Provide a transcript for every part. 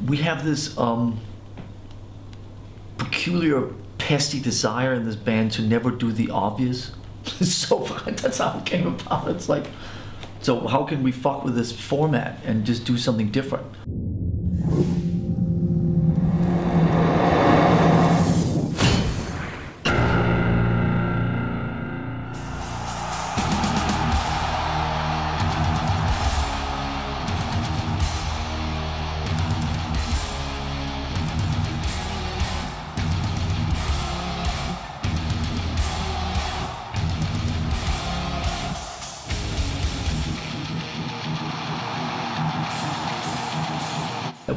we have this peculiar, pesty desire in this band to never do the obvious. So that's how it came about. It's like, so how can we fuck with this format and just do something different?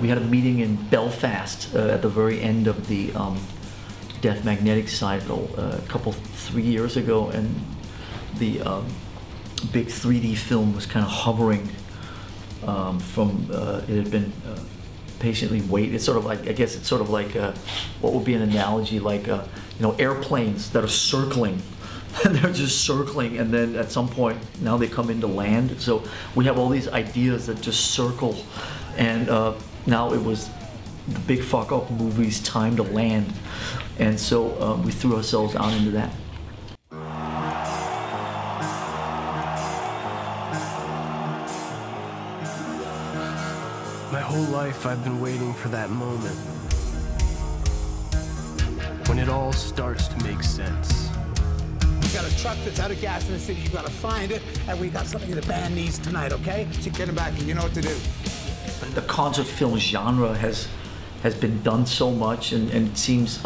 We had a meeting in Belfast at the very end of the Death Magnetic cycle a couple, 3 years ago, and the big 3D film was kind of hovering from, it had been patiently waiting. It's sort of like, I guess it's sort of like, what would be an analogy, like, you know, airplanes that are circling. And they're just circling, and then at some point, now they come into land. So we have all these ideas that just circle, and now it was the big fuck up movie's time to land. And so we threw ourselves out into that. My whole life I've been waiting for that moment when it all starts to make sense. You got a truck that's out of gas in the city, you gotta find it, and we got something the band needs tonight, okay? So get it back and you know what to do. The concert film genre has been done so much, and it seems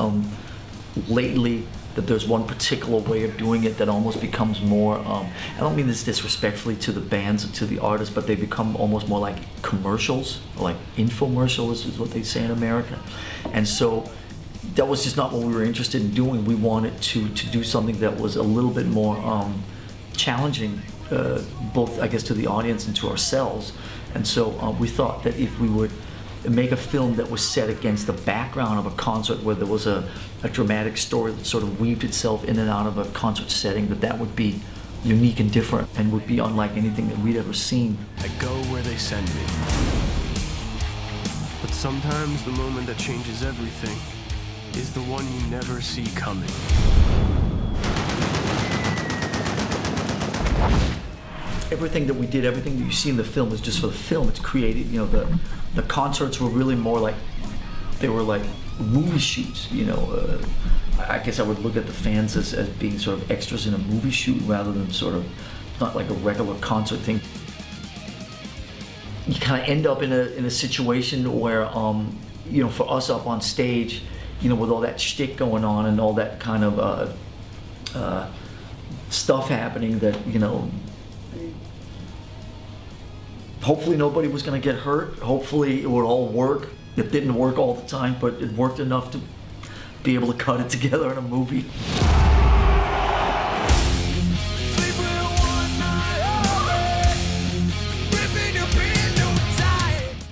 lately that there's one particular way of doing it that almost becomes more, I don't mean this disrespectfully to the bands or to the artists, but they become almost more like commercials, like infomercials is what they say in America. And so that was just not what we were interested in doing. We wanted to do something that was a little bit more challenging, both I guess to the audience and to ourselves. And so we thought that if we would make a film that was set against the background of a concert where there was a dramatic story that sort of weaved itself in and out of a concert setting, that would be unique and different and would be unlike anything that we'd ever seen. I go where they send me. But sometimes the moment that changes everything is the one you never see coming. Everything that we did, everything that you see in the film is just for the film. It's created, you know, the concerts were really more like, they were like movie shoots, you know. I guess I would look at the fans as being sort of extras in a movie shoot rather than sort of, not like a regular concert thing. You kind of end up in a situation where, you know, for us up on stage, you know, with all that shtick going on and all that kind of stuff happening that, you know, hopefully nobody was going to get hurt. Hopefully it would all work. It didn't work all the time, but it worked enough to be able to cut it together in a movie.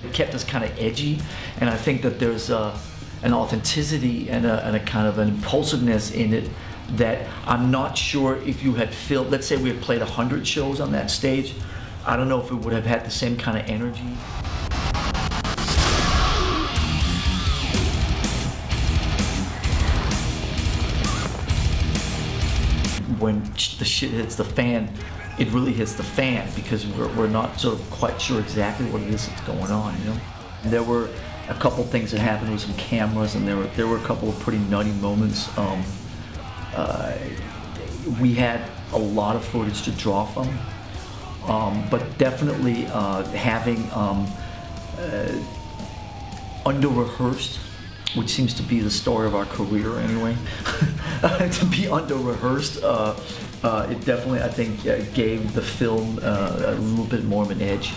It kept us kind of edgy, and I think that there's an authenticity and a kind of an impulsiveness in it that I'm not sure if you had filmed, let's say we had played 100 shows on that stage, I don't know if it would have had the same kind of energy. When the shit hits the fan, it really hits the fan because we're not sort of quite sure exactly what it is that's going on, you know? There were a couple things that happened with some cameras, and there were a couple of pretty nutty moments. We had a lot of footage to draw from. But definitely having under-rehearsed, which seems to be the story of our career anyway, to be under-rehearsed, it definitely, I think, gave the film a little bit more of an edge.